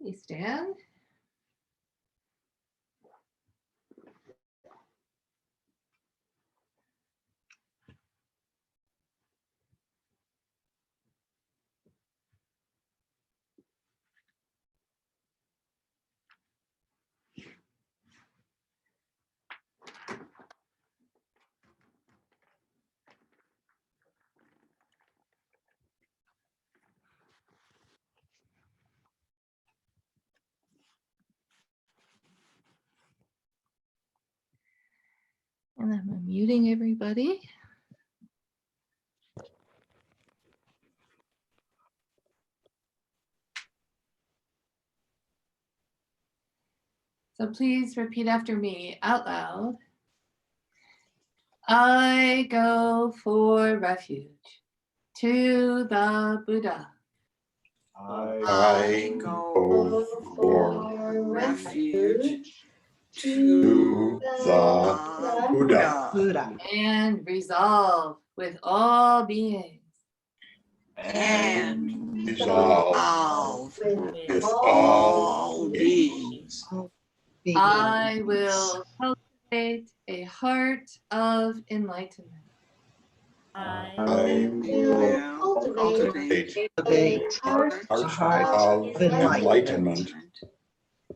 Please stand. And I'm unmuting everybody. So please repeat after me out loud. I go for refuge to the Buddha. I go for refuge to the Buddha And resolve with all beings. and resolve with all beings. I will cultivate a heart of enlightenment. I will cultivate a heart of enlightenment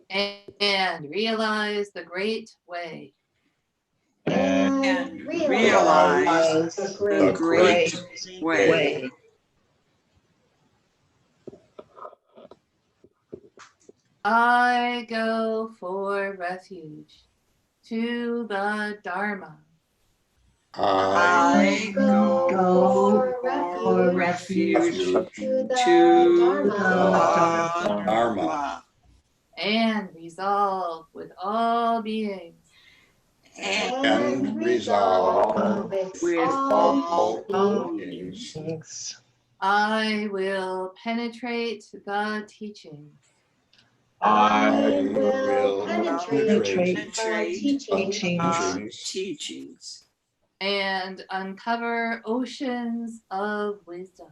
And realize the great way. and realize the great way. I go for refuge to the Dharma. I go for refuge to the Dharma And resolve with all beings. and resolve with all beings. I will penetrate the teachings. I will penetrate the teachings And uncover oceans of wisdom.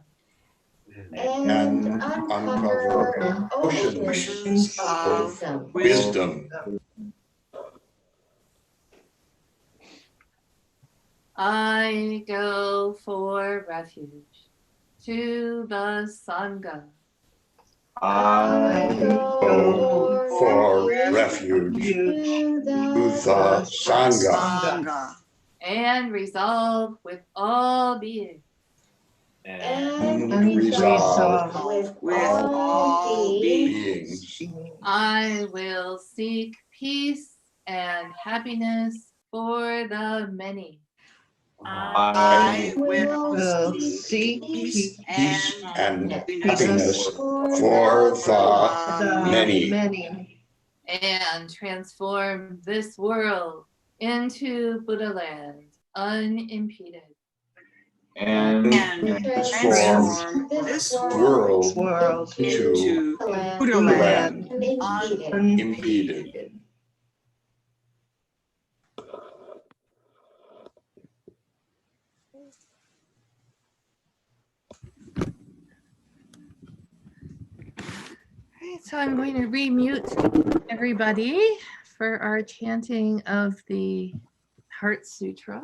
and uncover oceans of wisdom. I go for refuge to the Sangha. I go for refuge to the Sangha And resolve with all beings. and resolve with all beings. I will seek peace and happiness for the many. I will seek peace and happiness for the many. And transform this world into Buddha land unimpeded. And transform this world into Buddha land unimpeded. So I'm going to remute everybody for our chanting of the Heart Sutra.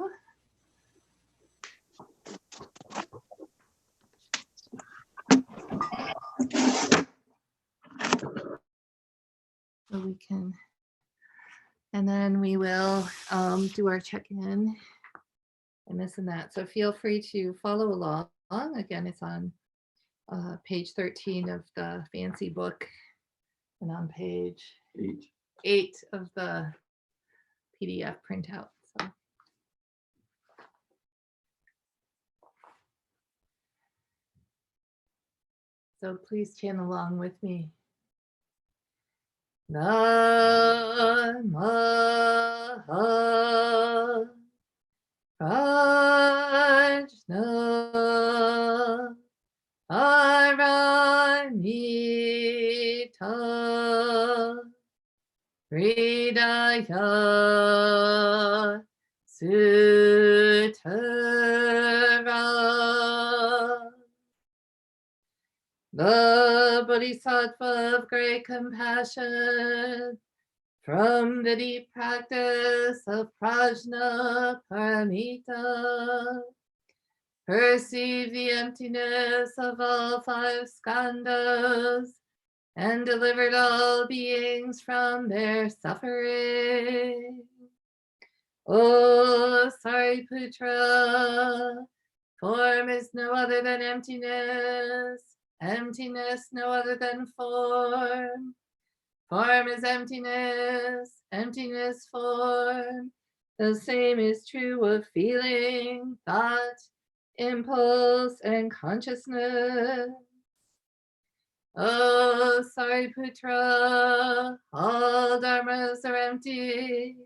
So we can, and then we will do our check-in and this and that. So feel free to follow along. Again, it's on page 13 of the fancy book and on page 8 of the PDF printout. So please chant along with me. Namaha Prajna Paramita Hridaya Sutara. The the Bodhisattva of great compassion, from the deep practice of prajna paramita, perceive the emptiness of all five skandhas, and delivered all beings from their suffering. O Sariputra, form is no other than emptiness, emptiness no other than form. Form is emptiness, emptiness form. The same is true of feeling, thought, impulse, and consciousness. Oh, Sariputra, all dharmas are empty.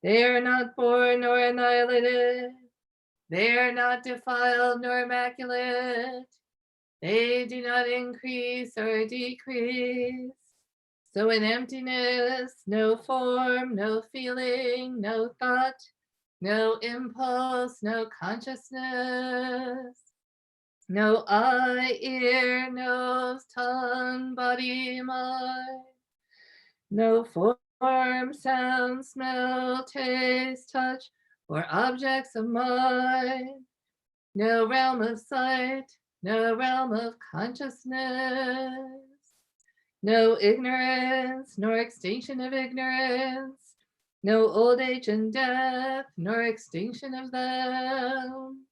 They are not born nor annihilated. They are not defiled nor immaculate. They do not increase or decrease. So in emptiness, no form, no feeling, no thought, no impulse, no consciousness. No eye, ear, nose, tongue, body, mind. No form, sound, smell, taste, touch, or objects of mind. No realm of sight, no realm of consciousness. No ignorance, nor extinction of ignorance. No old age and death, nor extinction of them.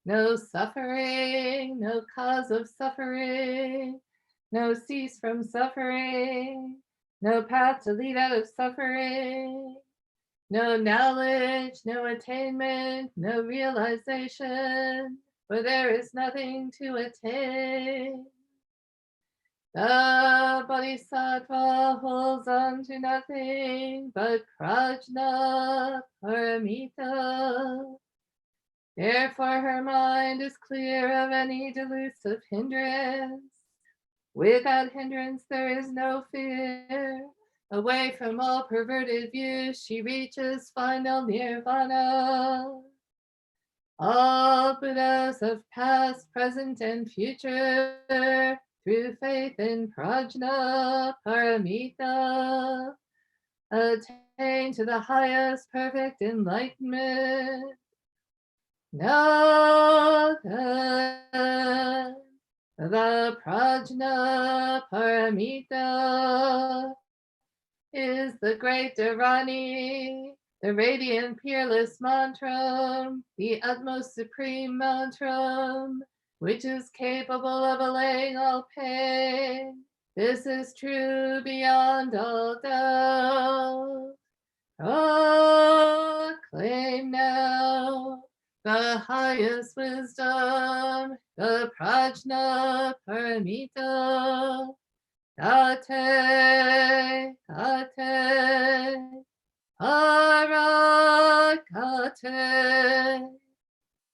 No suffering, no cause of suffering, no cease from suffering, no path to lead out of suffering, no knowledge, no attainment, no realization, for there is nothing to attain. The Bodhisattva holds on to nothing but prajna paramita. Therefore her mind is clear of any delusive hindrance. Without hindrance there is no fear. Away from all perverted views she reaches final nirvana. All Buddhas of past, present, and future, through faith in prajna paramita, attain to the highest perfect enlightenment. Know that the prajna paramita is the great Dharani, the radiant peerless mantra, the utmost supreme mantra, which is capable of allaying all pain. This is true beyond all doubt. Proclaim now the highest wisdom, the prajna paramita. Tate, tate, arakate,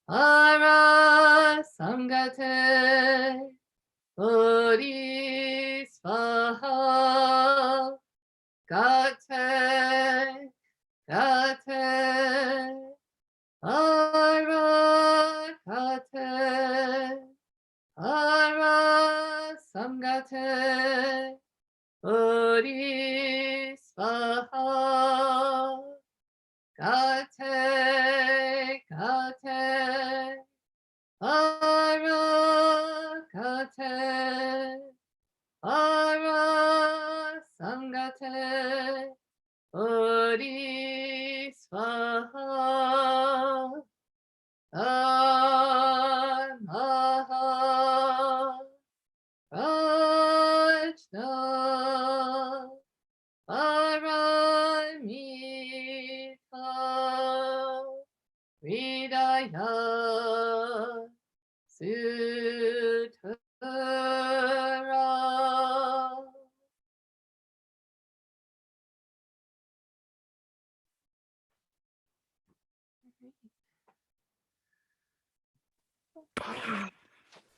arasamgate, bodhisvaha, gate, gate, arakate, arasamgate, bodhisvaha, gate, gate, arakate, arasamgate, bodhisvaha, namaha, prajna paramita, hridaya sutra.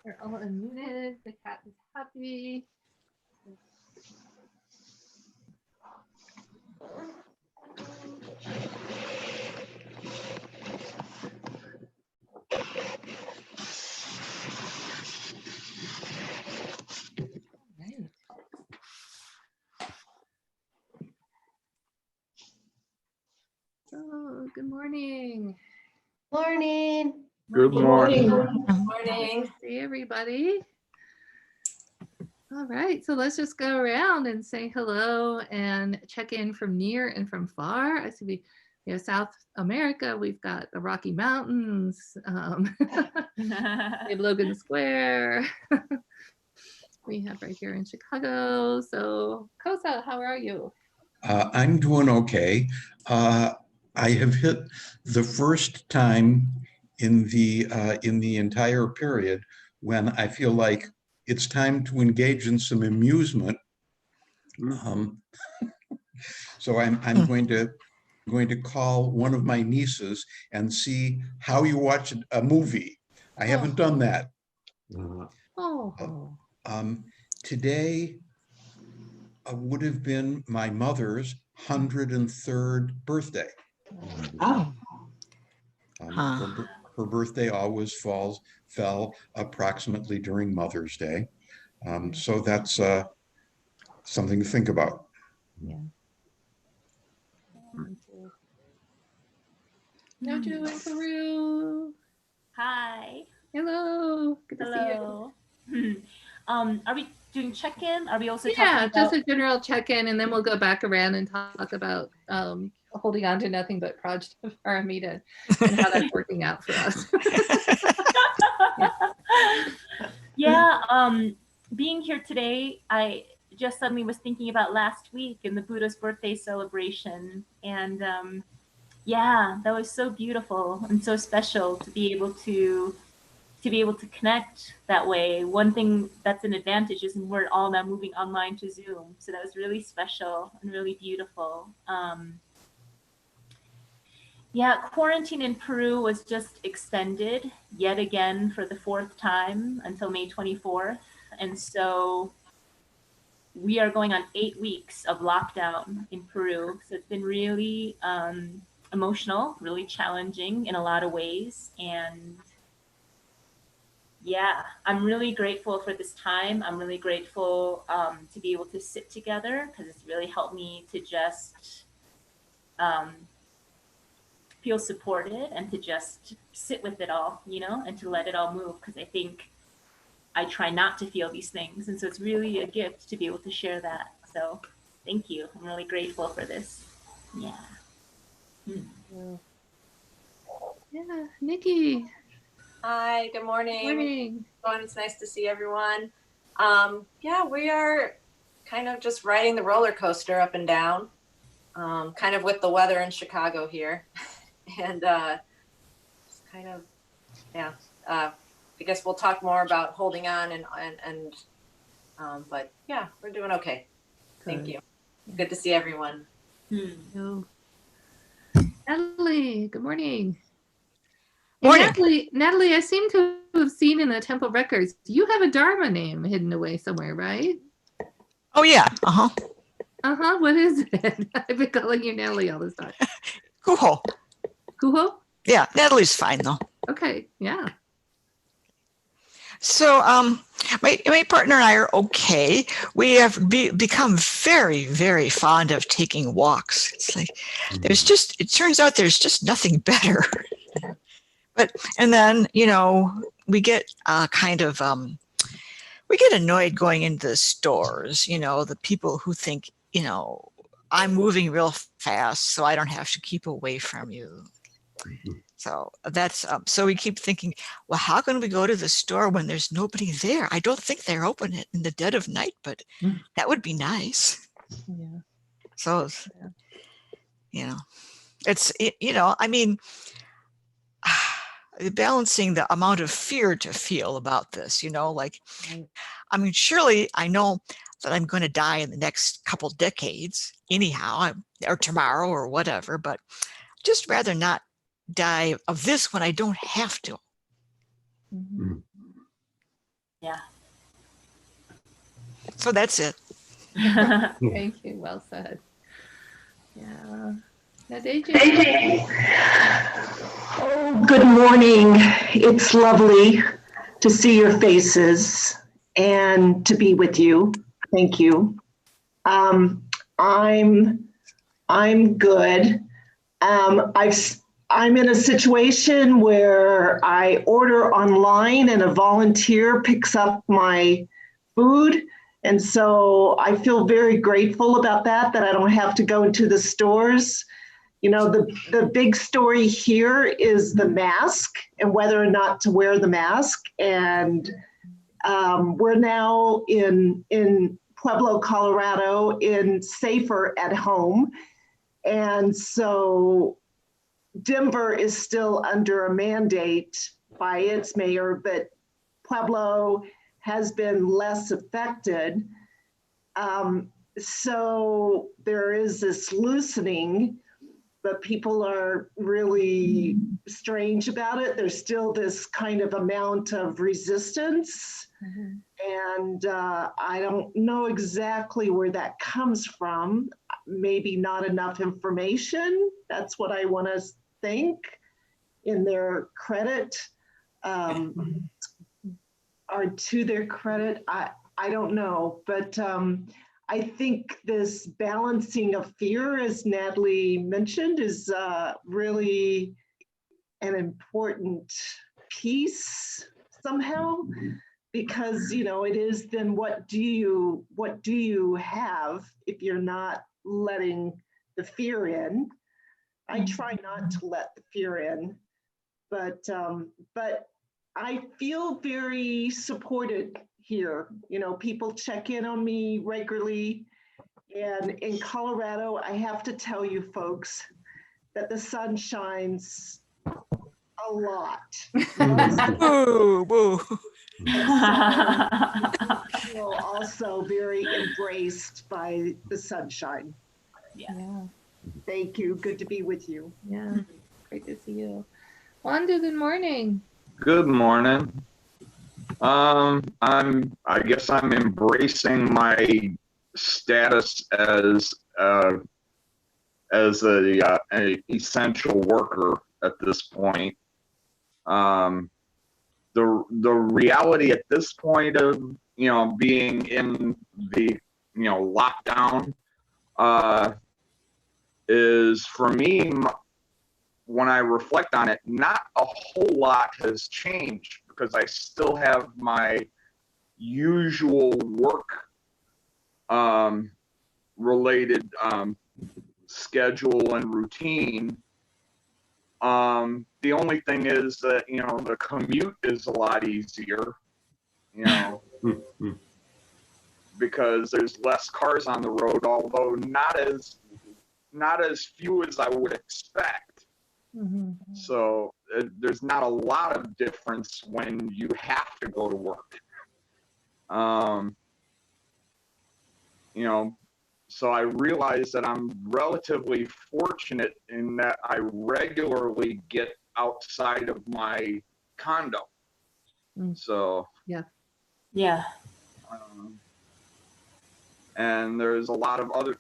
They're all unmuted. The cat is happy. morning. Morning. Good morning. Morning. See everybody. All right, so let's just go around and say hello and check in from near and from far. I see we have South America, we've got the Rocky Mountains, we have Logan Square. We have right here in Chicago. So Kosa, how are you? I'm doing okay. I have hit the first time in the entire period when I feel like it's time to engage in some amusement. So I'm going to call one of my nieces and see how you watch a movie. I haven't done that. Oh, Today would have been my mother's 103rd birthday. Oh. Her birthday always fell approximately during Mother's Day. So that's something to think about. yeah. Noju in Peru. Hi. Hello. Good to Hello. Are we doing check-in? Are we also see you. Yeah, talking about... just a general check-in, and then we'll go back around and talk about holding on to nothing but Project Paramita and how that's working out for us. Yeah, being here today, I just suddenly was thinking about last week and the Buddha's birthday celebration. And yeah, that was so beautiful and so special to be able to connect that way. One thing that's an advantage is we're all now moving online to Zoom. So that was really special and really beautiful. Yeah, quarantine in Peru was just extended yet again for the 4th time until May 24th. And so we are going on 8 weeks of lockdown in Peru. So it's been really emotional, really challenging in a lot of ways. And yeah, I'm really grateful for this time. I'm really grateful to be able to sit together because it's really helped me to just feel supported and to just sit with it all, you know, and to let it all move. Because I think I try not to feel these things. And so it's really a gift to be able to share that. So thank you. I'm really grateful for this. Yeah. Yeah, Nikki. Hi, good morning. Morning. It's nice to see everyone. Yeah, we are kind of just riding the roller coaster up and down, kind of with the weather in Chicago here. And just kind of, yeah, I guess we'll talk more about holding on and but yeah, we're doing okay. Thank you. Good to see everyone. Hello. Natalie, good morning. Morning. Natalie, I seem to have seen in the temple records, you have a Dharma name hidden away somewhere, right? Oh yeah. What is it? I've been calling you Natalie all this time. Kuho. Kuho? Yeah, Natalie's fine though. Okay, yeah. So my partner and I are okay. We have become very, very fond of taking walks. It's like it turns out there's just nothing better. And then, you know, we get we get annoyed going into the stores, you know, the people who think, you know, I'm moving real fast, so I don't have to keep away from you. So that's so we keep thinking, well, how can we go to the store when there's nobody there? I don't think they're open in the dead of night, but that would be nice. Yeah. So, you know, you know, I mean, balancing the amount of fear to feel about this, you know, like, I mean, surely I know that I'm going to die in the next couple decades anyhow, or tomorrow or whatever, but just rather not die of this when I don't have to. Yeah. So that's it. Thank you. Well said. Yeah. Now, DJ. Oh, good morning. It's lovely to see your faces and to be with you. Thank you. I'm good. I'm in a situation where I order online and a volunteer picks up my food. And so I feel very grateful about that I don't have to go into the stores. You know, the big story here is the mask and whether or not to wear the mask. And we're now in Pueblo, Colorado, in safer at home. And so Denver is still under a mandate by its mayor, but Pueblo has been less affected. So there is this loosening, but people are really strange about it. There's still this kind of amount of resistance. And I don't know exactly where that comes from. Maybe not enough information. That's what I want to think in their credit, or to their credit. I don't know, but I think this balancing of fear, as Natalie mentioned, is really an important piece somehow, because you know it is then what do you have if you're not letting the fear in. I try not to let the fear in, but I feel very supported here. You know, people check in on me regularly. And in Colorado, I have to tell you folks that the sun shines a lot. Boo, boo. I feel also very embraced by the sunshine. Yeah. Thank you. Good to be with you. Yeah. Great to see you. Wanda, good morning. Good morning. I guess I'm embracing my status as a essential worker at this point. The reality at this point of being in the lockdown is, for me, when I reflect on it, not a whole lot has changed, because I still have my usual work related schedule and routine. The only thing is that the commute is a lot easier, because there's less cars on the road, although not as few as I would expect. So there's not a lot of difference when you have to go to work. So I realize that I'm relatively fortunate in that I regularly get outside of my condo. So Yeah. And there's a lot of other,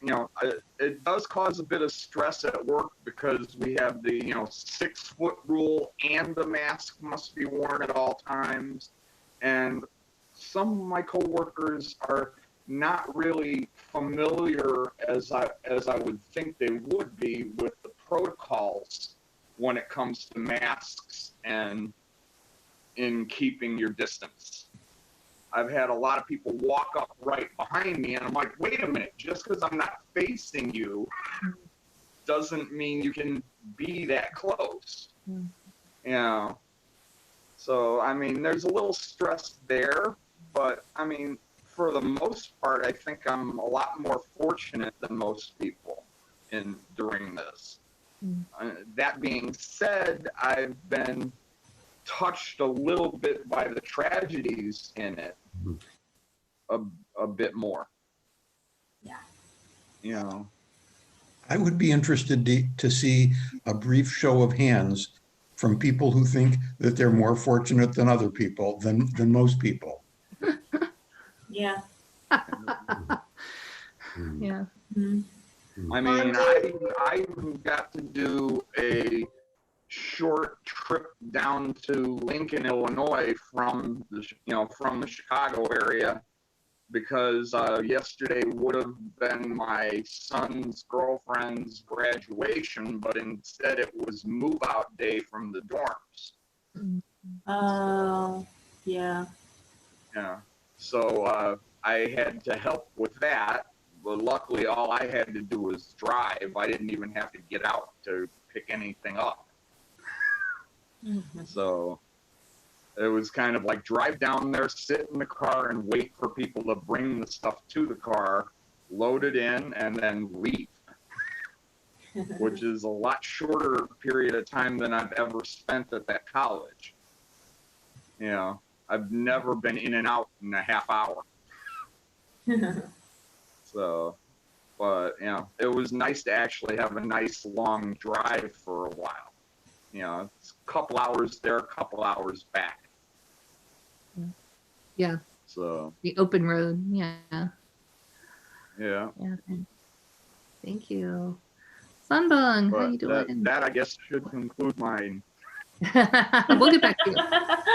it does cause a bit of stress at work, because we have the 6-foot rule and the mask must be worn at all times. And some of my coworkers are not really familiar, as I would think they would be, with the protocols when it comes to masks and in keeping your distance. I've had a lot of people walk up right behind me, and I'm like, wait a minute, just because I'm not facing you doesn't mean you can be that close. So, I mean, there's a little stress there, but I mean, for the most part, I think I'm a lot more fortunate than most people during this. That being said, I've been touched a little bit by the tragedies in it a bit more. I would be interested to see a brief show of hands from people who think that they're more fortunate than other people, than most people. Yeah. Yeah. I mean, I got to do a short trip down to Lincoln, Illinois from the Chicago area because yesterday would have been my son's girlfriend's graduation, but instead it was move out day from the dorms. Oh, yeah. Yeah. So I had to help with that. But luckily, all I had to do was drive. I didn't even have to get out to pick anything up. So it was kind of like drive down there, sit in the car, and wait for people to bring the stuff to the car, load it in, and then leave. Which is a lot shorter period of time than I've ever spent at that college. You know, I've never been in and out in a half hour. So, but, you know, it was nice to actually have a nice long drive for a while. You know, it's a couple hours there, a couple hours back. Yeah. So, The open road. Yeah. yeah. Yeah. Thank you. Sunbung, how you But doing? that, I guess, should conclude mine. We'll get back to you.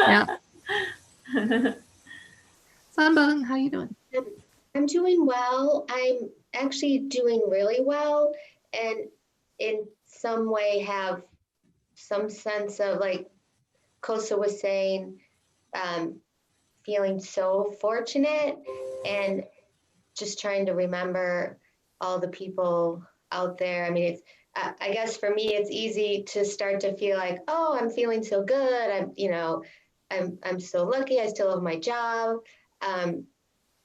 Yeah. Sunbung, how you doing? I'm doing well. I'm actually doing really well, and in some way have some sense of, like Kosa was saying, feeling so fortunate and just trying to remember all the people out there. I mean, it's, I guess for me, it's easy to start to feel like, oh, I'm feeling so good. I'm so lucky. I still have my job.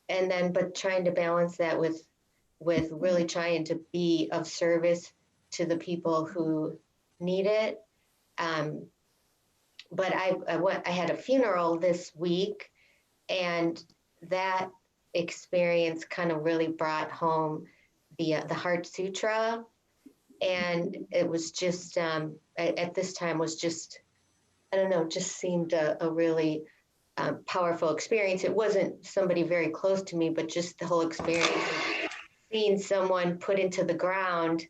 And then, but trying to balance that with really trying to be of service to the people who need it. But I had a funeral this week, and that experience kind of really brought home the Heart Sutra, and it was just at this time was just, I don't know, just seemed a really powerful experience. It wasn't somebody very close to me, but just the whole experience of seeing someone put into the ground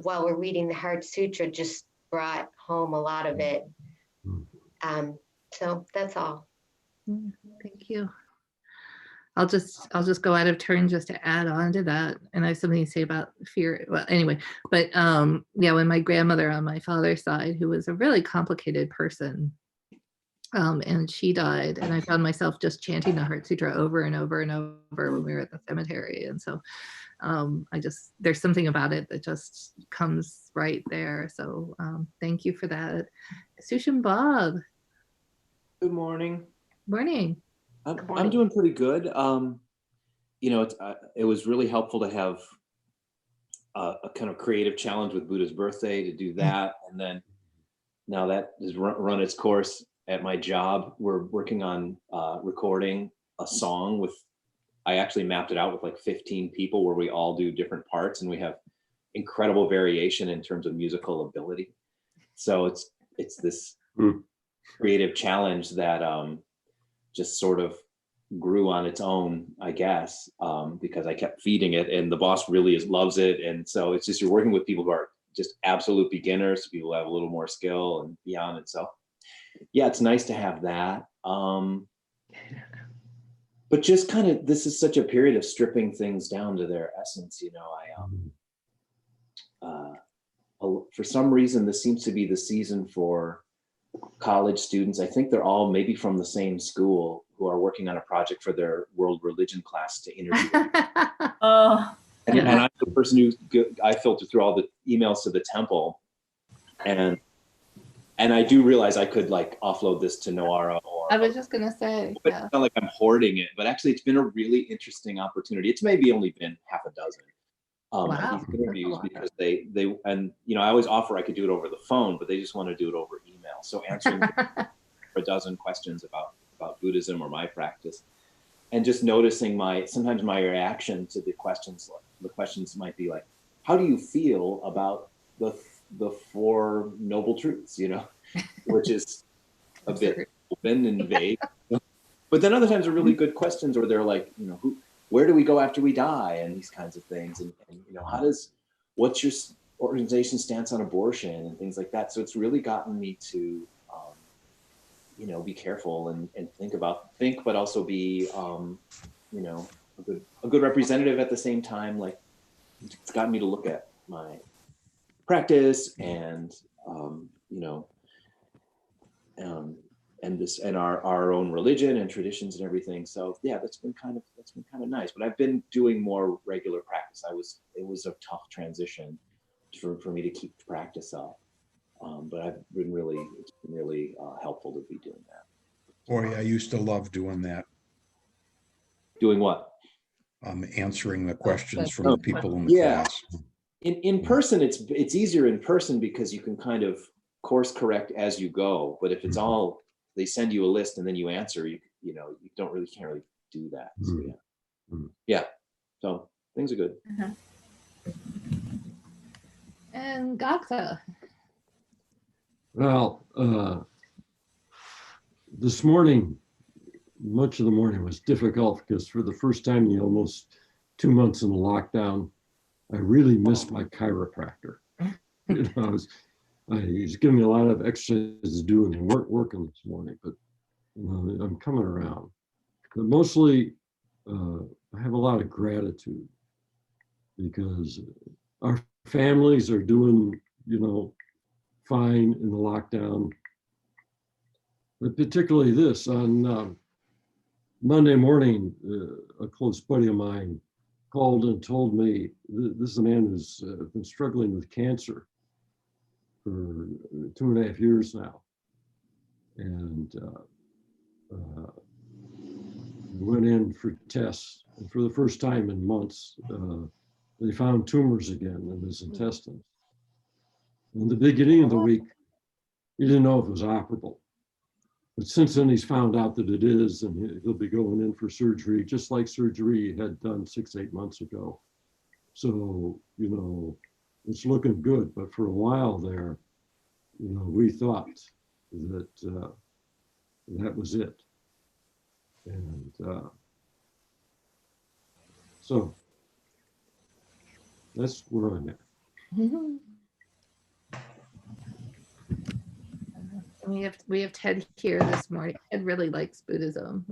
while we're reading the Heart Sutra just brought home a lot of it. So that's all. Thank you. I'll just go out of turn just to add on to that. And I have something to say about fear. Well, anyway, but yeah, when my grandmother on my father's side, who was a really complicated person, and she died, and I found myself just chanting the Heart Sutra over and over and over when we were at the cemetery. And so there's something about it that just comes right there. So thank you for that. Sushin Bob. Good morning. Morning. I'm doing pretty good. You know, it was really helpful to have a kind of creative challenge with Buddha's birthday to do that. And then now that has run its course at my job, we're working on recording a song with, I actually mapped it out with like 15 people where we all do different parts, and we have incredible variation in terms of musical ability. So it's this creative challenge that just sort of grew on its own, I guess, because I kept feeding it, and the boss really loves it. And so it's just, you're working with people who are just absolute beginners, people who have a little more skill and beyond. And so, yeah, it's nice to have that. But just kind of, this is such a period of stripping things down to their essence. You know, for some reason, this seems to be the season for college students. I think they're all maybe from the same school, who are working on a project for their world religion class to interview. Oh. And I'm the person I filter through all the emails to the temple, and I do realize I could like offload this to Noara, or I was just gonna say, but yeah. it's not like I'm hoarding it, but actually it's been a really interesting opportunity. It's maybe only been half a dozen Wow. these interviews, because they and you know, I always offer I could do it over the phone, but they just want to do it over email. So answering a dozen questions about Buddhism or my practice, and just noticing sometimes my reaction to the questions. The questions might be like, how do you feel about the Four Noble Truths, you know, which is a bit open and vague. But then other times are really good questions, or they're like, you know, where do we go after we die, and these kinds of things, and you know, what's your organization stance on abortion and things like that. So it's really gotten me to you know, be careful and think, but also be you know, a good representative at the same time. Like, it's gotten me to look at my practice and, you know, and our own religion and traditions and everything. So yeah, that's been kind of nice. But I've been doing more regular practice. It was a tough transition for me to keep practice up. But it's been really helpful to be doing that. Boy, I used to love doing that. Doing what? Answering the questions from Oh, the people in the yeah. class. In person, it's easier in person because you can kind of course correct as you go. But if it's all, they send you a list and then you answer, you know, you can't really do that. So yeah. Yeah. So things are good. And Gakta. Well, this morning, much of the morning was difficult because for the first time in almost 2 months in the lockdown, I really missed my chiropractor. You know, he's giving me a lot of exercises to do and they weren't working this morning, but you know, I'm coming around. But mostly, I have a lot of gratitude because our families are doing, you know, fine in the lockdown. But particularly this, on Monday morning, a close buddy of mine called and told me this is a man who's been struggling with cancer for 2.5 years now. And went in for tests. And for the first time in months, they found tumors again in his intestines. In the beginning of the week, he didn't know if it was operable. But since then, he's found out that it is, and he'll be going in for surgery, just like surgery he had done 6-8 months ago. So, you know, it's looking good. But for a while there, you know, we thought that that was it. And so that's where I'm at. We have Ted here this morning. Ted really likes Buddhism.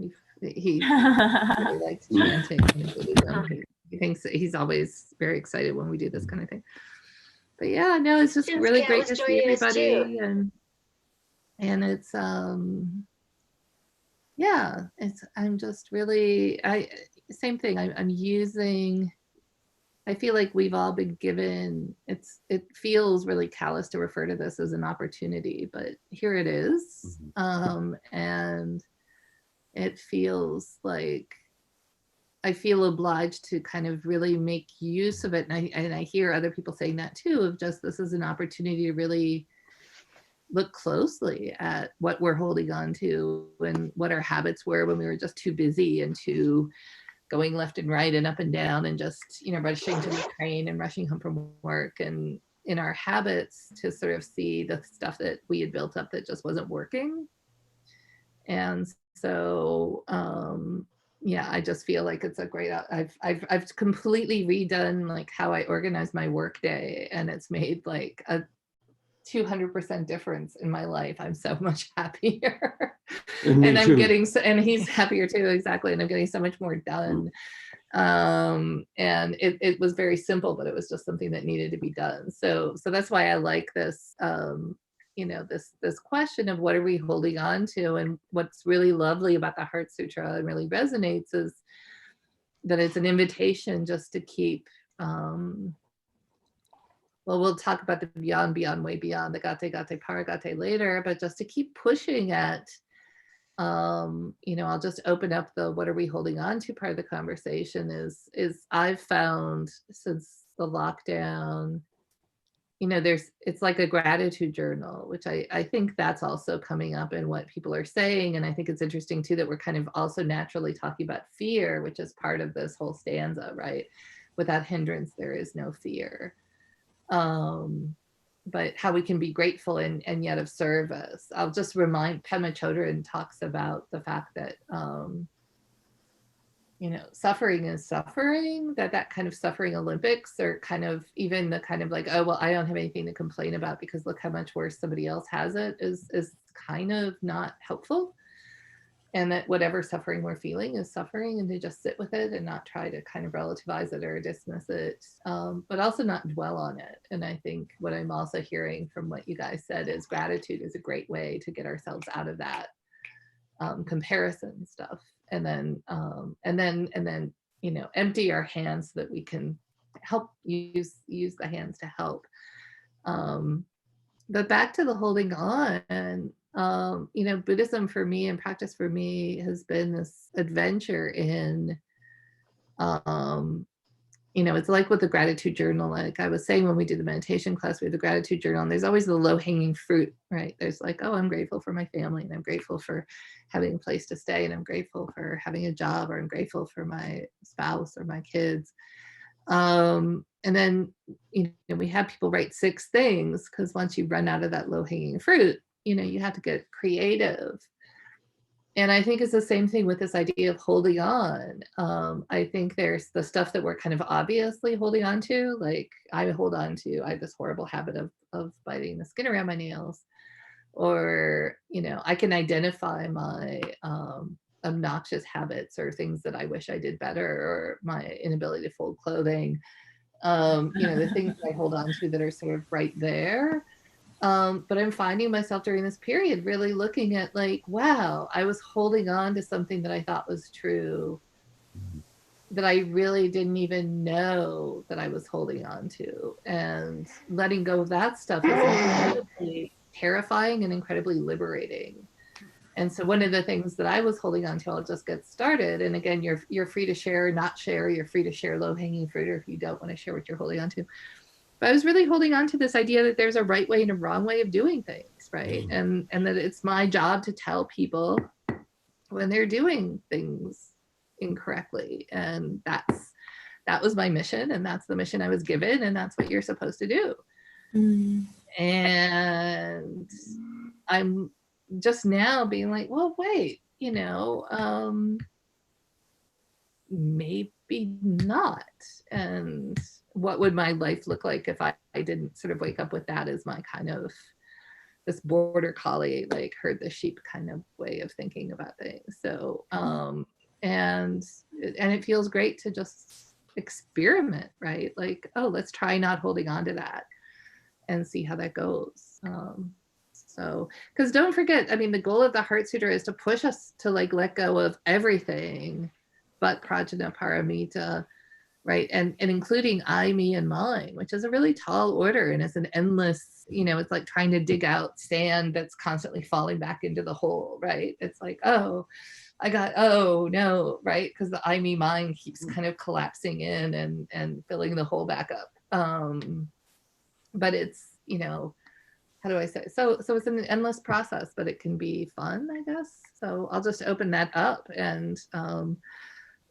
He really likes chanting Buddhism. He thinks that he's always very excited when we do this kind of thing. But yeah, no, it's just really Cat great was to see joining us everybody, too. and it's yeah, I'm just really same thing. I'm using. I feel like we've all been given, it feels really callous to refer to this as an opportunity, but here it is. And it feels like I feel obliged to kind of really make use of it. And I hear other people saying that too, of just this is an opportunity to really look closely at what we're holding on to and what our habits were when we were just too busy and too going left and right and up and down and just, you know, rushing to the train and rushing home from work, and in our habits to sort of see the stuff that we had built up that just wasn't working. And so, yeah, I just feel like it's a great, I've completely redone like how I organize my work day, and it's made like a 200% difference in my life. I'm so much happier. And I'm getting, and he's happier too, exactly. And I'm getting so much more done. And it was very simple, but it was just something that needed to be done. So that's why I like this, you know, this question of what are we holding on to? And what's really lovely about the Heart Sutra and really resonates is that it's an invitation just to keep, well, we'll talk about the beyond, way beyond, the gate, paragate later, but just to keep pushing at, you know, I'll just open up the what are we holding on to part of the conversation is I've found since the lockdown, you know, it's like a gratitude journal, which I think that's also coming up in what people are saying. And I think it's interesting too, that we're kind of also naturally talking about fear, which is part of this whole stanza, right? Without hindrance, there is no fear. But how we can be grateful and yet of service. I'll just remind, Pema Chodron talks about the fact that, you know, suffering is suffering, that kind of suffering Olympics are kind of even the kind of like, oh, well, I don't have anything to complain about because look how much worse somebody else has it is kind of not helpful. and that whatever suffering we're feeling is suffering, and to just sit with it and not try to kind of relativize it or dismiss it, but also not dwell on it. And I think what I'm also hearing from what you guys said is gratitude is a great way to get ourselves out of that comparison stuff, and then empty our hands so that we can help use the hands to help. But back to the holding on, Buddhism for me and practice for me has been this adventure in, it's like with the gratitude journal, like I was saying when we did the meditation class, we had the gratitude journal, and there's always the low hanging fruit, right? There's like, oh, I'm grateful for my family, and I'm grateful for having a place to stay, and I'm grateful for having a job, or I'm grateful for my spouse or my kids. And then, we have people write 6 things, because once you run out of that low hanging fruit, you have to get creative. And I think it's the same thing with this idea of holding on. I think there's the stuff that we're kind of obviously holding on to, like I have this horrible habit of biting the skin around my nails, or, I can identify my obnoxious habits or things that I wish I did better, or my inability to fold clothing. The things that I hold on to that are sort of right there. But I'm finding myself during this period really looking at like, wow, I was holding on to something that I thought was true, that I really didn't even know that I was holding on to. And letting go of that stuff is incredibly terrifying and incredibly liberating. And so one of the things that I was holding on to, I'll just get started. And again, you're free to share, not share. You're free to share low-hanging fruit, or if you don't want to share what you're holding on to. But I was really holding on to this idea that there's a right way and a wrong way of doing things, right? And that it's my job to tell people when they're doing things incorrectly. And that was my mission, and that's the mission I was given, and that's what you're supposed to do. And I'm just now being like, well, wait, maybe not. And what would my life look like if I didn't sort of wake up with that as my kind of this border collie, like herd the sheep kind of way of thinking about things. So, and it feels great to just experiment, right? Like, oh, let's try not holding on to that and see how that goes. So, because don't forget, I mean, the goal of the Heart Sutra is to push us to like let go of everything but prajnaparamita, right? And including I, me, and mine, which is a really tall order, and it's an endless, it's like trying to dig out sand that's constantly falling back into the hole, right? It's like, oh no, right? Because the I, me, mine keeps kind of collapsing in and filling the hole back up. But it's, how do I say? So it's an endless process, but it can be fun, I guess. So I'll just open that up, and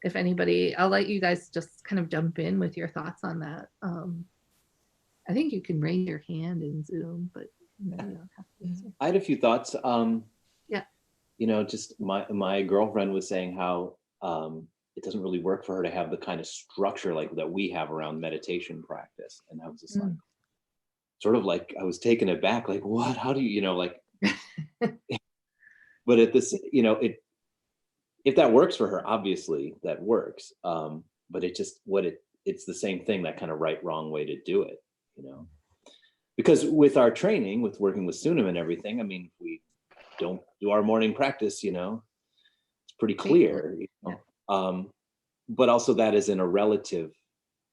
if anybody, I'll let you guys just kind of jump in with your thoughts on that. I think you can raise your hand in Zoom, but you don't have to. I had a few thoughts. Yeah. Just my girlfriend was saying how it doesn't really work for her to have the kind of structure like that we have around meditation practice. And I was just like, sort of like, I was taken aback, like, what? How do you, like, but at this, if that works for her, obviously that works. But it's the same thing, that kind of right, wrong way to do it, because with our training, with working with Sunam and everything, I mean, we don't do our morning practice, it's pretty clear, but also that is in a relative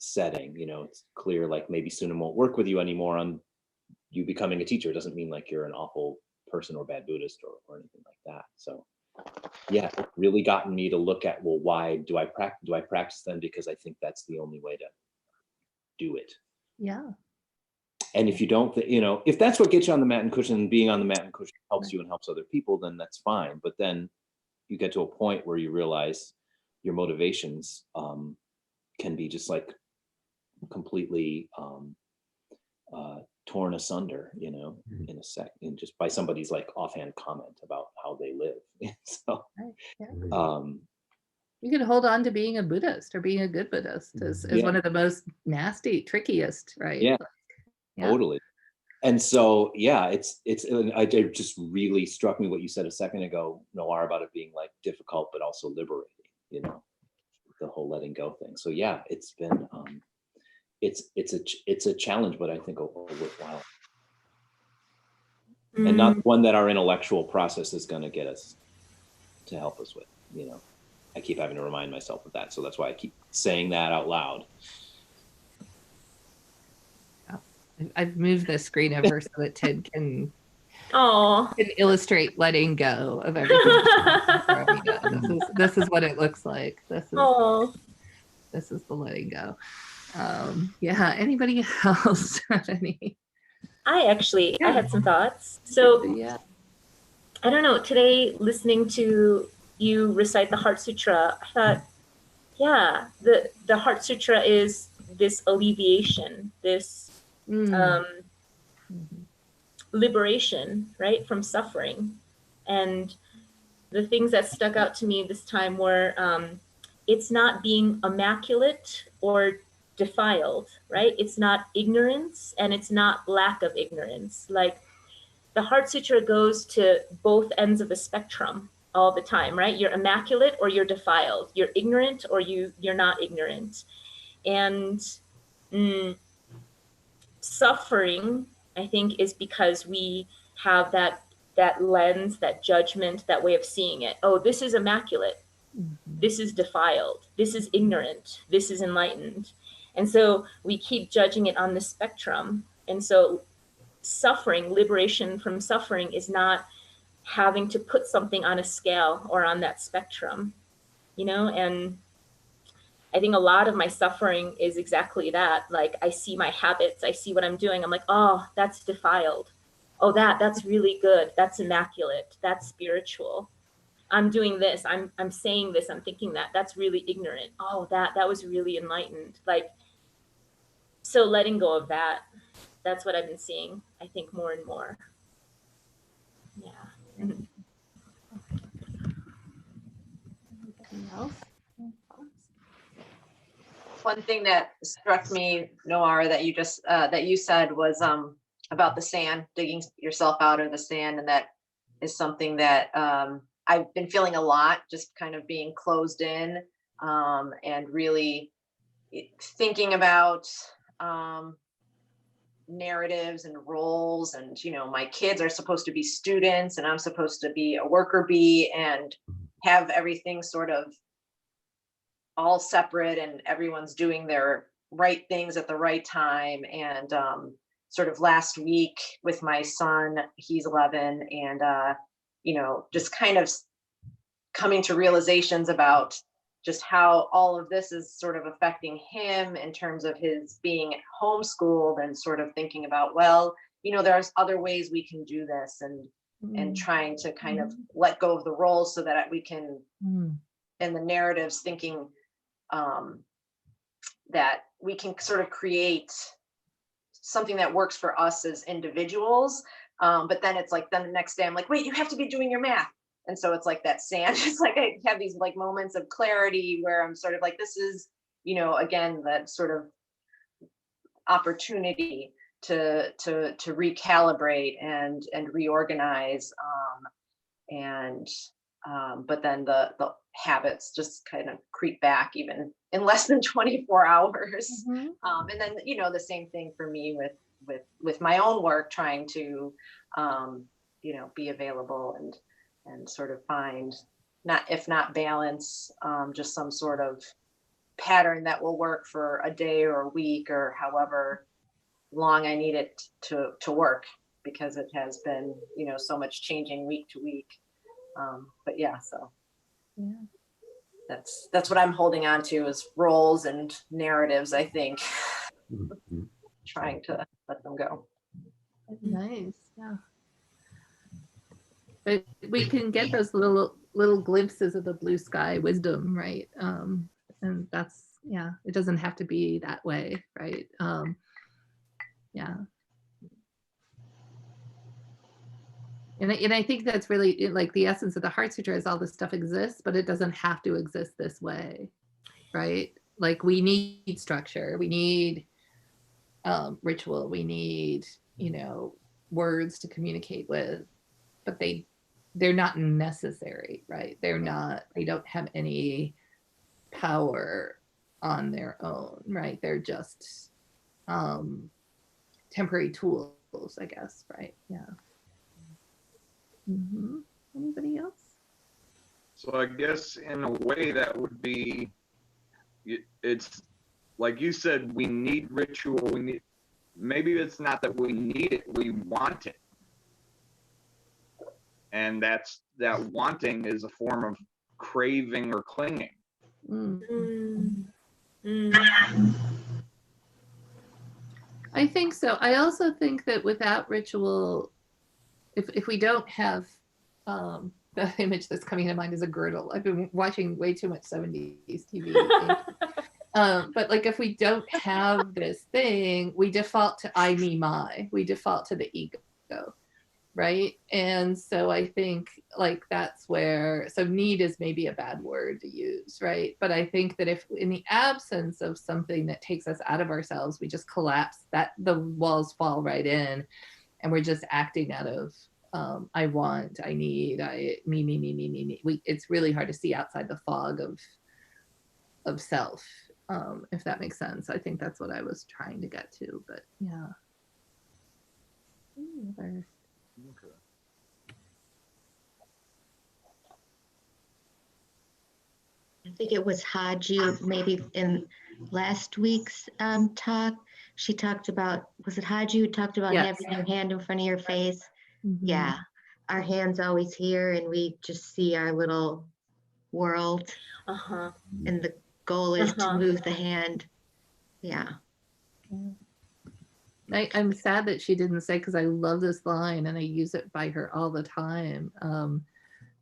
setting, it's clear, like maybe Sunam won't work with you anymore on you becoming a teacher. It doesn't mean like you're an awful person or bad Buddhist or anything like that. So yeah, it really gotten me to look at, well, why do I practice them? Because I think that's the only way to do it. Yeah. And if you don't, if that's what gets you on the mat and cushion, and being on the mat and cushion helps you and helps other people, then that's fine. But then you get to a point where you realize your motivations can be just like completely torn asunder, in a second, just by somebody's like offhand comment about how they live. So, you can hold on to being a Buddhist or being a good Buddhist is one of the most nasty, trickiest, right? Yeah, Yeah. totally. And so, yeah, it just really struck me what you said a second ago, Noir, about it being like difficult, but also liberating, you know, the whole letting go thing. So yeah, it's been, it's a challenge, but I think a worthwhile. And not one that our intellectual process is going to get us to help us with, you know. I keep having to remind myself of that. So that's why I keep saying that out loud. I've moved the screen over so that Ted can Oh. illustrate letting go of everything. This is what it looks like. This is the letting go. Yeah. Anybody else have any? I had some thoughts. So yeah. I don't know, today listening to you recite the Heart Sutra, I thought, yeah, the Heart Sutra is this alleviation, this liberation, right, from suffering. And the things that stuck out to me this time were it's not being immaculate or defiled, right? It's not ignorance and it's not lack of ignorance. Like the Heart Sutra goes to both ends of the spectrum all the time, right? You're immaculate or you're defiled. You're ignorant or you're not ignorant. And suffering, I think, is because we have that lens, that judgment, that way of seeing it. Oh, this is immaculate. This is defiled. This is ignorant. This is enlightened. And so we keep judging it on the spectrum. And so suffering, liberation from suffering, is not having to put something on a scale or on that spectrum, you know? And I think a lot of my suffering is exactly that. Like I see my habits, I see what I'm doing. I'm like, oh, that's defiled. Oh, that's really good. That's immaculate. That's spiritual. I'm doing this. I'm saying this. I'm thinking that. That's really ignorant. Oh, that was really enlightened. Like, so letting go of that. That's what I've been seeing, I think, more and more. Yeah. Anything else? One thing that struck me, Noara, that you just that you said was about the sand, digging yourself out of the sand, and that is something that I've been feeling a lot, just kind of being closed in and really thinking about narratives and roles, and you know, my kids are supposed to be students and I'm supposed to be a worker bee and have everything sort of all separate and everyone's doing their right things at the right time. And sort of last week with my son, he's 11, and you know, just kind of coming to realizations about just how all of this is sort of affecting him in terms of his being homeschooled, and sort of thinking about, well, you know, there's other ways we can do this, and trying to kind of let go of the roles so that we can, in the narratives, thinking that we can sort of create something that works for us as individuals. But then it's like, then the next day I'm like, wait, you have to be doing your math. And so it's like that sand. It's like I have these like moments of clarity where I'm sort of like, this is, you know, again, that sort of opportunity to recalibrate and reorganize. But then the habits just kind of creep back even in less than 24 hours. And then, you know, the same thing for me with my own work, trying to, you know, be available and sort of find, if not balance, just some sort of pattern that will work for a day or a week or however long I need it to work, because it has been, you know, so much changing week to week. But yeah, so yeah, that's what I'm holding on to, is roles and narratives, I think. Trying to let them go. Nice, yeah. But we can get those little glimpses of the blue sky wisdom, right? And that's, yeah, it doesn't have to be that way, right? Yeah. And I think that's really like the essence of the Heart Sutra, is all this stuff exists, but it doesn't have to exist this way, right? Like we need structure, we need ritual, we need you know, words to communicate with, but they're not necessary, right? They don't have any power on their own, right? They're just temporary tools, I guess, right? Yeah. Anybody else? So I guess in a way that would be, it's like you said, we need ritual. Maybe it's not that we need it, we want it. And that wanting is a form of craving or clinging. I think so. I also think that without ritual, if we don't have the image that's coming to mind is a girdle. I've been watching way too much 70s TV. But like if we don't have this thing, we default to I, me, my. We default to the ego, right? And so I think like that's where, so need is maybe a bad word to use, right? But I think that if in the absence of something that takes us out of ourselves, we just collapse, that the walls fall right in, and we're just acting out of I want, I need, me. It's really hard to see outside the fog of self, if that makes sense. I think that's what I was trying to get to, but yeah. I think it was Haju, maybe in last week's talk. She talked about, was it Haju who talked about having your hand in front of your face? Yeah, our hand's always here and we just see our little world. And the goal is to move the hand. Yeah. I'm sad that she didn't say, because I love this line and I use it by her all the time,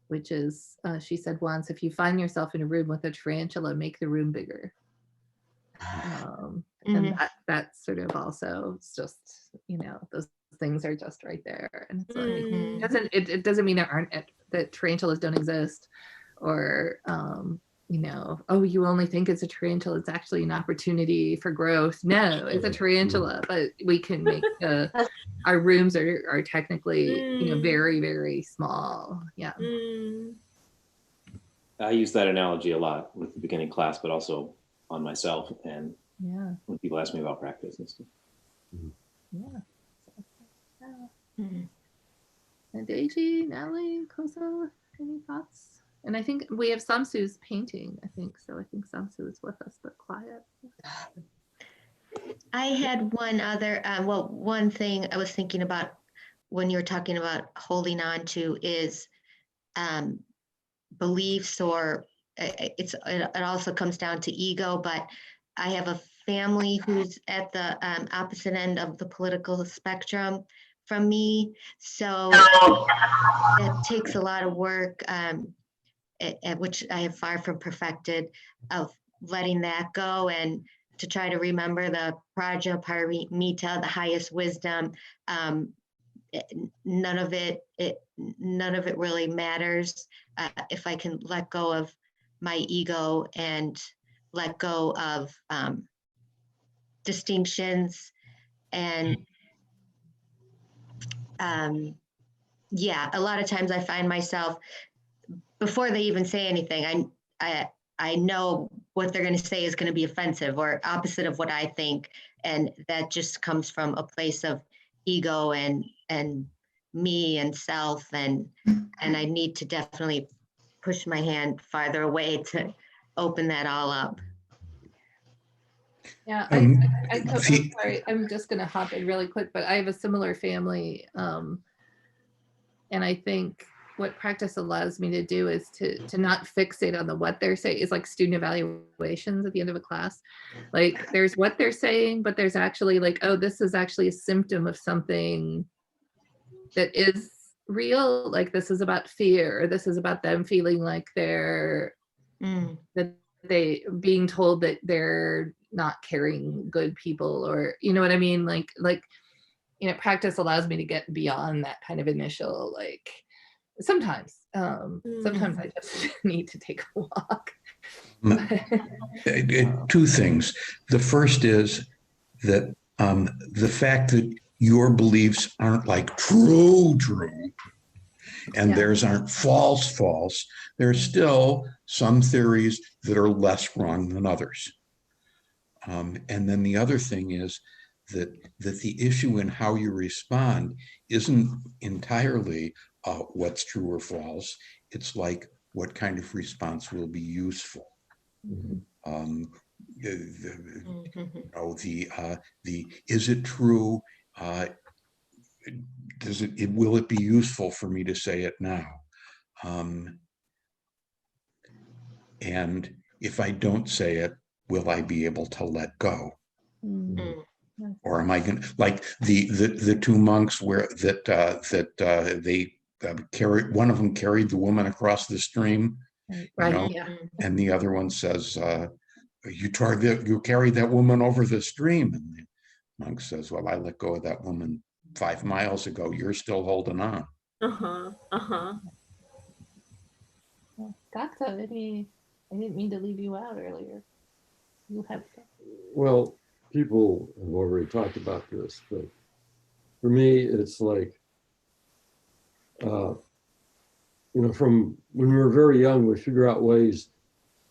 which is, she said once, if you find yourself in a room with a tarantula, make the room bigger. And that's sort of also, it's just, you know, those things are just right there. And it's like, it doesn't mean that tarantulas don't exist, or, you know, oh, you only think it's a tarantula, it's actually an opportunity for growth. No, it's a tarantula, but we can make our rooms are technically, you know, very, very small. Yeah. I use that analogy a lot with the beginning class, but also on myself and when people ask me about practice and stuff. And Deji, Natalie, Kosa, any thoughts? And I think we have Samsu's painting, I think. So I think Samsu is with us, but quiet. I had one other, one thing I was thinking about when you were talking about holding on to is beliefs, or it also comes down to ego, but I have a family who's at the opposite end of the political spectrum from me. So it takes a lot of work, at which I have far from perfected, of letting that go and to try to remember the Prajaparamita, the highest wisdom. None of it really matters if I can let go of my ego and let go of distinctions. And a lot of times I find myself, before they even say anything, I know what they're going to say is going to be offensive or opposite of what I think, and that just comes from a place of ego and me and self, and I need to definitely push my hand farther away to open that all up. Yeah, I'm sorry, I'm just going to hop in really quick, but I have a similar family, and I think what practice allows me to do is to not fixate on what they're saying. Is like student evaluations at the end of a class. Like there's what they're saying, but there's actually like, oh, this is actually a symptom of something that is real. Like this is about fear, or this is about them feeling like they're that they being told that they're not caring good people, or you know what I mean? Like you know, practice allows me to get beyond that kind of initial like. Sometimes I just need to take a walk. Two things. The first is that the fact that your beliefs aren't like true, and Yeah. theirs aren't false. There's still some theories that are less wrong than others. And then the other thing is that the issue in how you respond isn't entirely what's true or false. It's like what kind of response will be useful. Um, is it true? Will it be useful for me to say it now? And if I don't say it, will I be able to let go? Or am I going to, like the two monks they carried, one of them carried the woman across the stream, Right. Yeah. and the other one says, you carried that woman over the stream. And the monk says, well, I let go of that woman 5 miles ago. You're still holding on. That's I didn't mean to leave you out earlier. You have. Well, people have already talked about this, but for me, it's like, from when we were very young, we figure out ways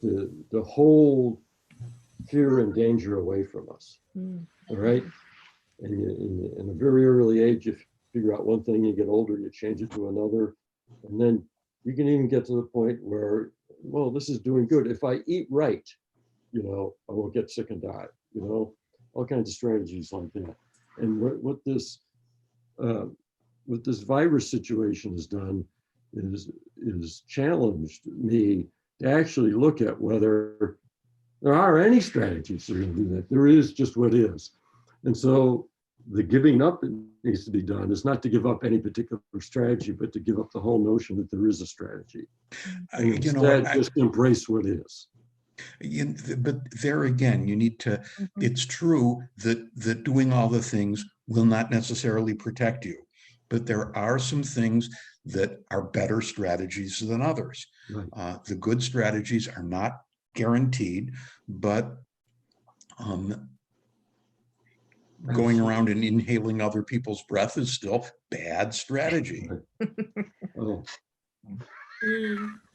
to hold fear and danger away from us. All right. And in a very early age, you figure out one thing, you get older, you change it to another. And then you can even get to the point where, well, this is doing good. If I eat right, I won't get sick and die, all kinds of strategies like that. And what this virus situation has done is challenged me to actually look at whether there are any strategies that are going to do that. There is just what is. And so the giving up that needs to be done is not to give up any particular strategy, but to give up the whole notion that there is a strategy. And instead, just embrace what is. But there again, you need to, it's true that doing all the things will not necessarily protect you, but there are some things that are better strategies than others. Right. The good strategies are not guaranteed, but going around and inhaling other people's breath is still bad strategy. Oh.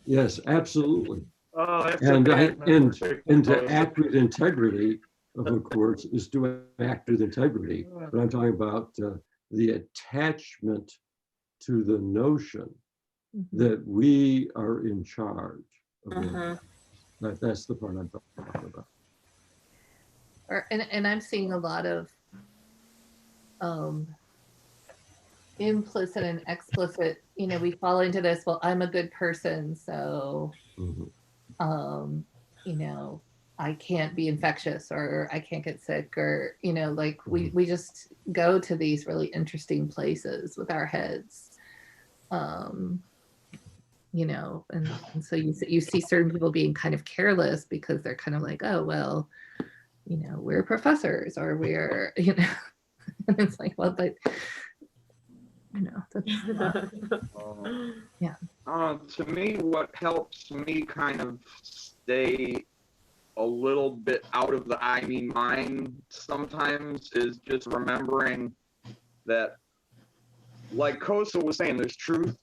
Yes, absolutely. Oh, that's And to to act with integrity, of course, is to act with integrity. But I'm talking about the attachment to the notion that we are in charge of that's the part I'm talking about. And I'm seeing a lot of implicit and explicit, we fall into this, well, I'm a good person, so I can't be infectious, or I can't get sick, or we just go to these really interesting places with our heads, and so you see certain people being kind of careless because they're kind of like, oh well, we're professors, or we're and it's like, well, but that's yeah. To me, what helps me kind of stay a little bit out of the I mean mind sometimes is just remembering that, like Kosa was saying, there's truth,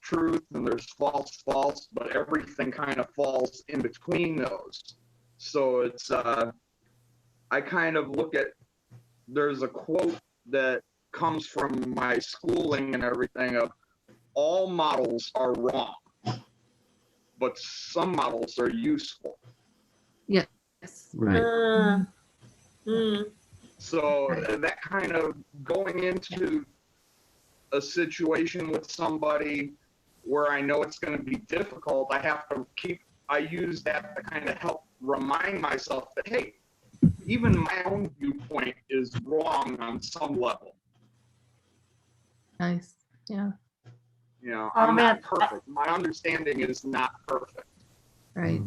and there's false, but everything kind of falls in between those. So it's, I kind of look at, there's a quote that comes from my schooling and everything of, all models are wrong, but some models are useful. Yes. Right. So that kind of going into a situation with somebody where I know it's going to be difficult, I use that to kind of help remind myself that, hey, even my own viewpoint is wrong on some level. Nice. Yeah. I'm not perfect. My understanding is not perfect. Right.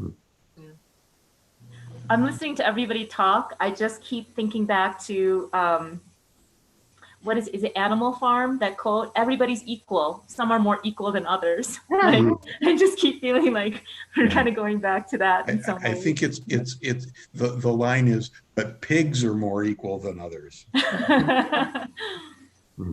I'm listening to everybody talk. I just keep thinking back to what is it Animal Farm, that quote, everybody's equal, some are more equal than others. I just keep feeling like we're kind of going back to that in some I ways. think it's the line is, but pigs are more equal than others.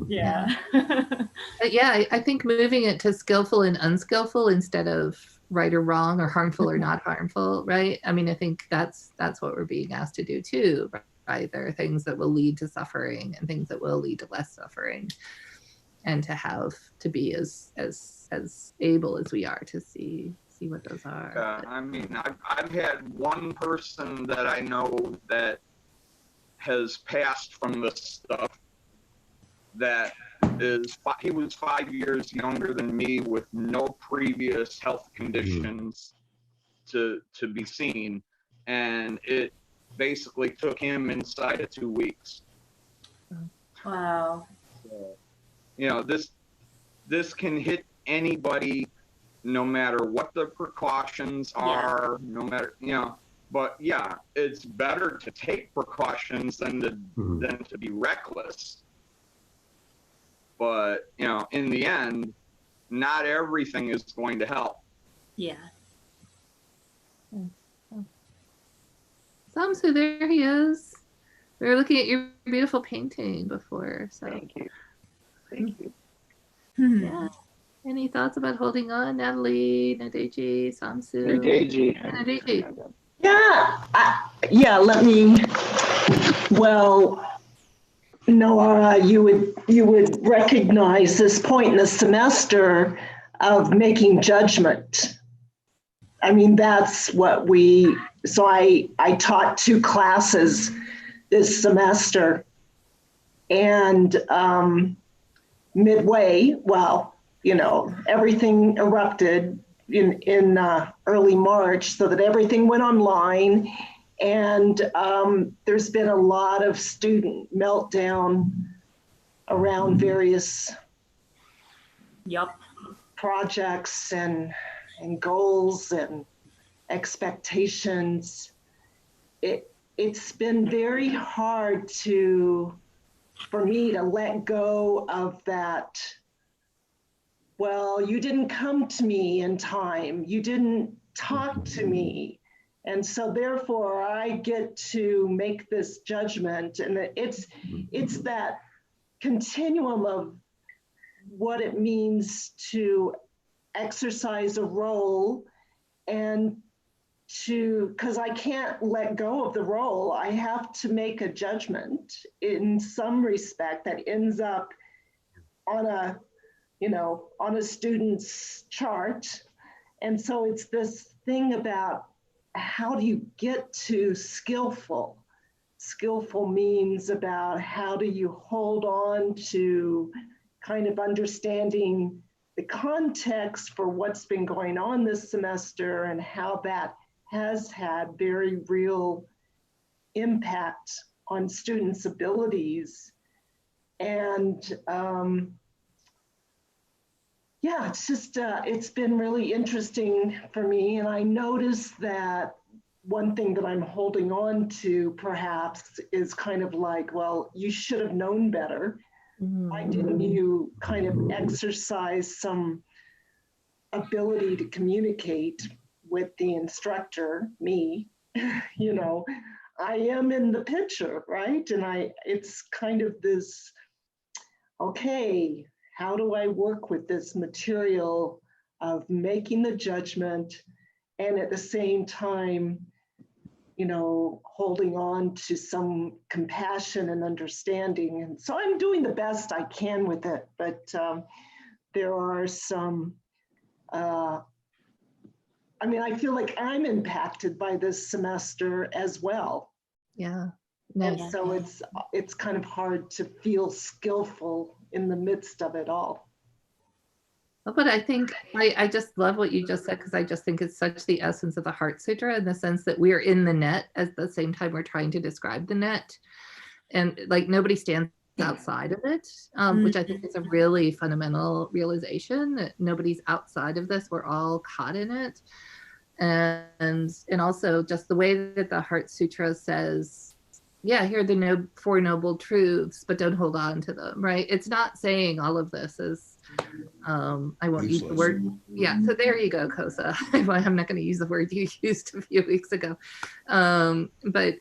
Yeah. But yeah, I think moving it to skillful and unskillful instead of right or wrong or harmful or not harmful, right? I mean, I think that's what we're being asked to do too, right? There are things that will lead to suffering and things that will lead to less suffering, and to be as able as we are to see what those are. I mean, I've had one person that I know that has passed from this stuff that he was 5 years younger than me with no previous health conditions to be seen, and it basically took him inside of 2 weeks. Wow. So, you know, this can hit anybody, no matter what the precautions are, no matter, you know. But yeah, it's better to take precautions than to be reckless. But, you know, in the end, not everything is going to help. Yeah. So there he is. We were looking at your beautiful painting before. So Thank you. Thank you. Yeah. Any thoughts about holding on, Natalie, Nadeji, Samsu? Nadeji. Yeah, let me, well, Noah, you would recognize this point in the semester of making judgment. I mean, that's what so I taught 2 classes this semester, and midway, well, you know, everything erupted in early March, so that everything went online, and there's been a lot of student meltdown around various projects and goals and expectations. It's been very hard for me to let go of that. Well, you didn't come to me in time. You didn't talk to me. And so therefore I get to make this judgment. And it's that continuum of what it means to exercise a role, and because I can't let go of the role, I have to make a judgment in some respect that ends up on a student's chart. And so it's this thing about how do you get to skillful? Skillful means about how do you hold on to kind of understanding the context for what's been going on this semester and how that has had very real impact on students' abilities. And yeah, it's been really interesting for me. And I noticed that one thing that I'm holding on to perhaps is kind of like, well, you should have known better. Why didn't you kind of exercise some ability to communicate with the instructor, me? You know, I am in the picture, right? And it's kind of this, okay, how do I work with this material of making the judgment and at the same time, you know, holding on to some compassion and understanding. And so I'm doing the best I can with it, but there are some, I mean, I feel like I'm impacted by this semester as well. Yeah. And so it's kind of hard to feel skillful in the midst of it all. But I think I just love what you just said, because I just think it's such the essence of the Heart Sutra, in the sense that we're in the net at the same time we're trying to describe the net. And like nobody stands outside of it, which I think is a really fundamental realization, that nobody's outside of this. We're all caught in it. And also just the way that the Heart Sutra says, yeah, here are the 4 noble truths, but don't hold on to them, right? It's not saying all of this is, I won't use the word. Yeah, so there you go, Kosa. I'm not going to use the word you used a few weeks ago. But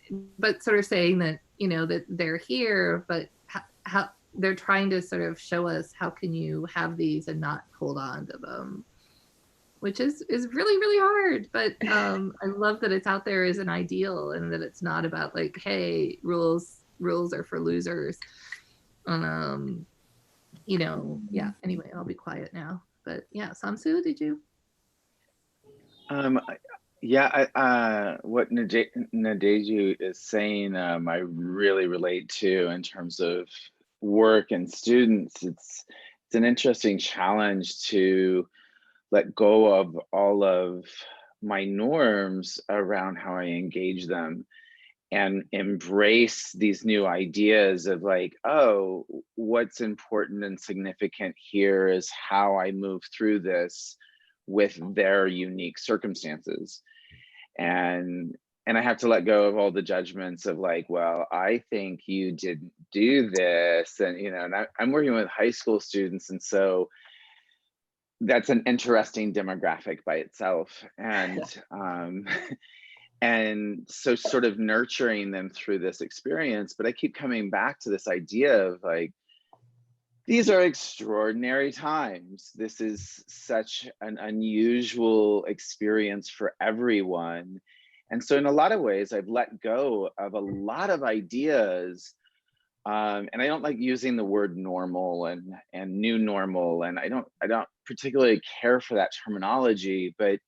sort of saying that, you know, that they're here, but they're trying to sort of show us how can you have these and not hold on to them, which is really, really hard. But I love that it's out there as an ideal and that it's not about like, hey, rules are for losers. You know, yeah, anyway, I'll be quiet now. But yeah, Samsu, did you? Yeah, what Nadeju is saying, I really relate to in terms of work and students. It's an interesting challenge to let go of all of my norms around how I engage them and embrace these new ideas of like, oh, what's important and significant here is how I move through this with their unique circumstances. And I have to let go of all the judgments of like, well, I think you didn't do this. And, you know, and I'm working with high school students. And so that's an interesting demographic by itself. And, and so sort of nurturing them through this experience. But I keep coming back to this idea of like, these are extraordinary times. This is such an unusual experience for everyone. And so in a lot of ways, I've let go of a lot of ideas. And I don't like using the word normal and new normal. And I don't particularly care for that terminology, but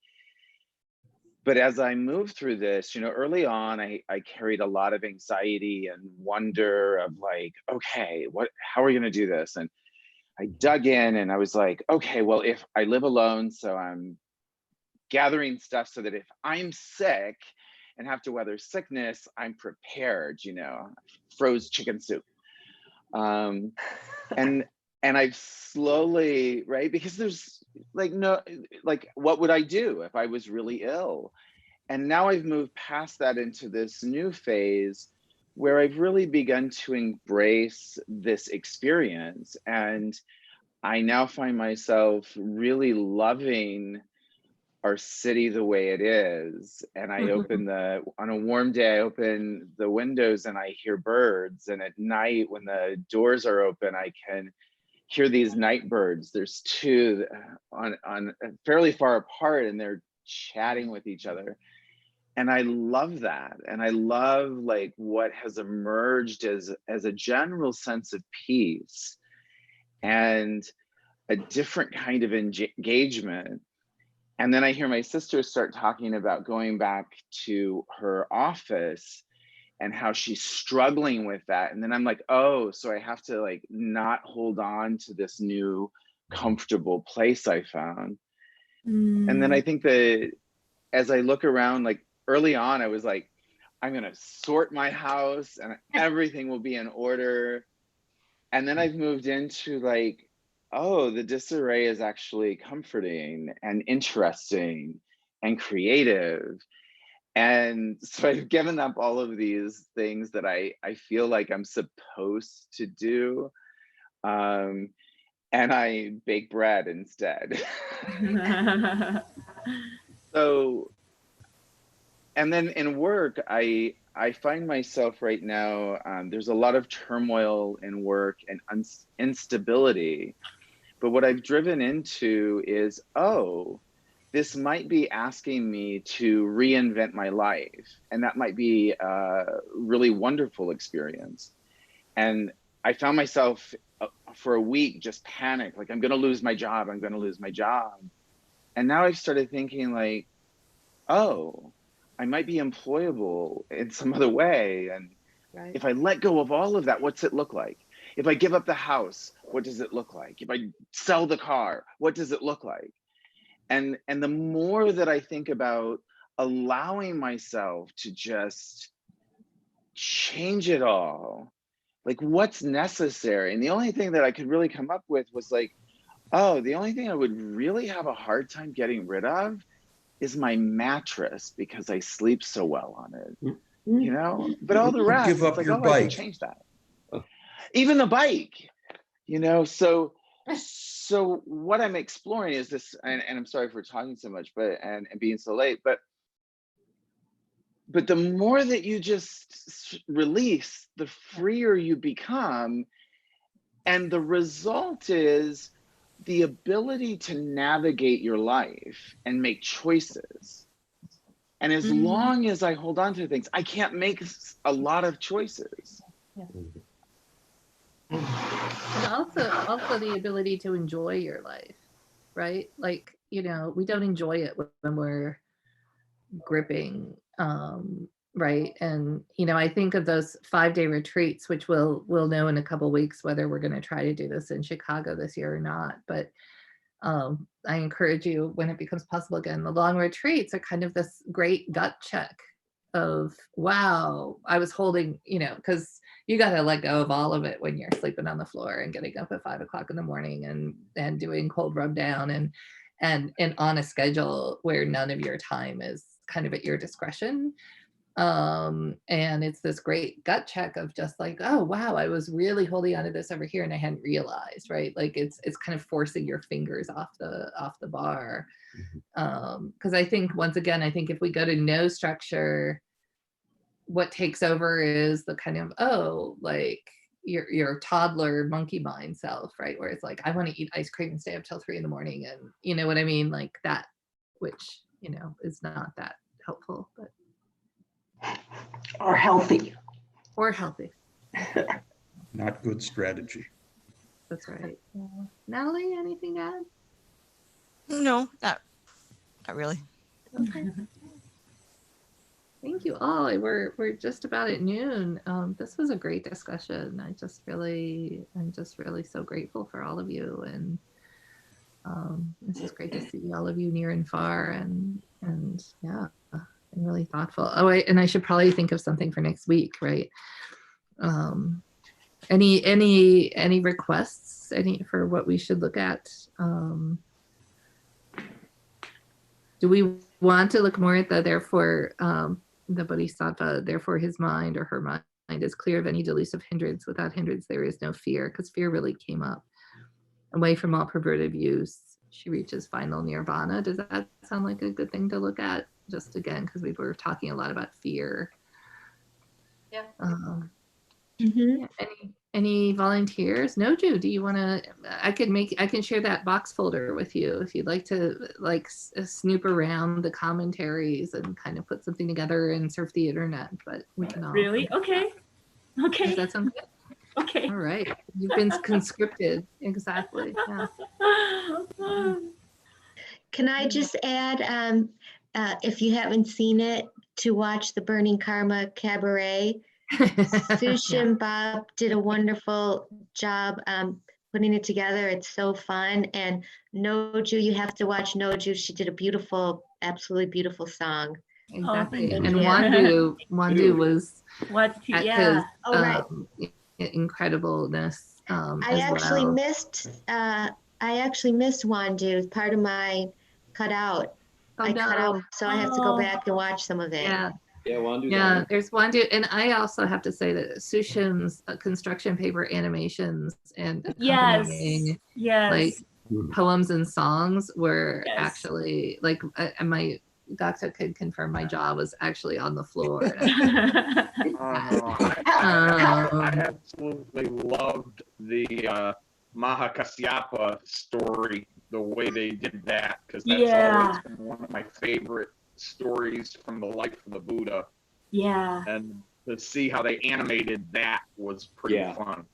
as I move through this, you know, early on, I carried a lot of anxiety and wonder of like, okay, how are we gonna do this? And I dug in and I was like, okay, well, if I live alone, so I'm gathering stuff so that if I'm sick and have to weather sickness, I'm prepared, you know, froze chicken soup. And I've slowly, right? Because there's like, no, like, what would I do if I was really ill? And now I've moved past that into this new phase where I've really begun to embrace this experience. And I now find myself really loving our city the way it is. And I open on a warm day, I open the windows and I hear birds. And at night when the doors are open, I can hear these night birds. There's two on fairly far apart and they're chatting with each other. And I love that. And I love like what has emerged as a general sense of peace and a different kind of engagement. And then I hear my sister start talking about going back to her office and how she's struggling with that. And then I'm like, oh, so I have to like not hold on to this new comfortable place I found. And then I think that as I look around, like early on, I was like, I'm gonna sort my house and everything will be in order. And then I've moved into like, oh, the disarray is actually comforting and interesting and creative. And so I've given up all of these things that I feel like I'm supposed to do. And I bake bread instead. So, and then in work, I find myself right now, there's a lot of turmoil in work and instability. But what I've driven into is, oh, this might be asking me to reinvent my life. And that might be a really wonderful experience. And I found myself for a week just panicked, like, I'm going to lose my job. I'm going to lose my job. And now I've started thinking like, oh, I might be employable in some other way. And Right. if I let go of all of that, what's it look like? If I give up the house, what does it look like? If I sell the car, what does it look like? And the more that I think about allowing myself to just change it all, like what's necessary. And the only thing that I could really come up with was like, oh, the only thing I would really have a hard time getting rid of is my mattress because I sleep so well on it, you know? But all the rest, Give up it's like, your oh, I can bike. change that. Even the bike, you know? So what I'm exploring is this, and I'm sorry for talking so much, but and being so late, but the more that you just release, the freer you become. And the result is the ability to navigate your life and make choices. And as long as I hold on to things, I can't make a lot of choices. And also the ability to enjoy your life, right? Like, you know, we don't enjoy it when we're gripping, right? And, you know, I think of those 5-day retreats, which we'll know in a couple weeks whether we're going to try to do this in Chicago this year or not. But I encourage you, when it becomes possible again, the long retreats are kind of this great gut check of, wow, I was holding, you know, because you got to let go of all of it when you're sleeping on the floor and getting up at 5 o'clock in the morning and doing cold rub down and on a schedule where none of your time is kind of at your discretion. And it's this great gut check of just like, oh wow, I was really holding on to this over here and I hadn't realized, right? Like it's kind of forcing your fingers off the bar. Because I think, once again, I think if we go to no structure, what takes over is the kind of, oh, like your toddler monkey mind self, right? Where it's like, I want to eat ice cream and stay up till 3 a.m. and you know what I mean? Like that, which, you know, is not that helpful, but Or healthy. or healthy. Not good strategy. That's right. Yeah. Natalie, anything to add? No, not really. Okay. Thank you all. We're just about at noon. This was a great discussion. I'm just really so grateful for all of you, and it's just great to see all of you near and far, and yeah, and really thoughtful. Oh, and I should probably think of something for next week, right? Any requests for what we should look at? Do we want to look more at the therefore the bodhisattva, therefore his mind or her mind is clear of any delusive hindrance. Without hindrance there is no fear, because fear really came up. Away from all perverted views, she reaches final nirvana. Does that sound like a good thing to look at? Just again, because we were talking a lot about fear. Yeah. Yeah, any volunteers? Noju, do you want to? I can share that box folder with you if you'd like to, like snoop around the commentaries and kind of put something together and surf the internet. But we can all. Really? Okay. Does that sound good? Okay. All right. You've been conscripted. Exactly. Yeah. Can I just add, if you haven't seen it, to watch the Burning Karma Cabaret? Sushin Bob did a wonderful job putting it together. It's so fun. And Noju, you have to watch Noju. She did a beautiful, absolutely beautiful song. Exactly. Oh, and you. Wandu was What? at Yeah. his Oh, right. incredibleness. I actually well. missed. I actually missed Wandu. Part of my cut out. Oh, I cut out, no. so I have to go Oh. back and watch some of it. Yeah. Yeah, Wandu's Yeah, on it. there's Wandu, and I also have to say that Sushin's construction paper animations and accompanying Yes. like poems and songs were Yes. actually like my doctor could confirm my jaw was actually on the floor. I absolutely loved the Mahakasyapa story, the way they did that, because that's always been one of my favorite stories from the life of the Buddha. Yeah. And to see how they animated that was pretty fun.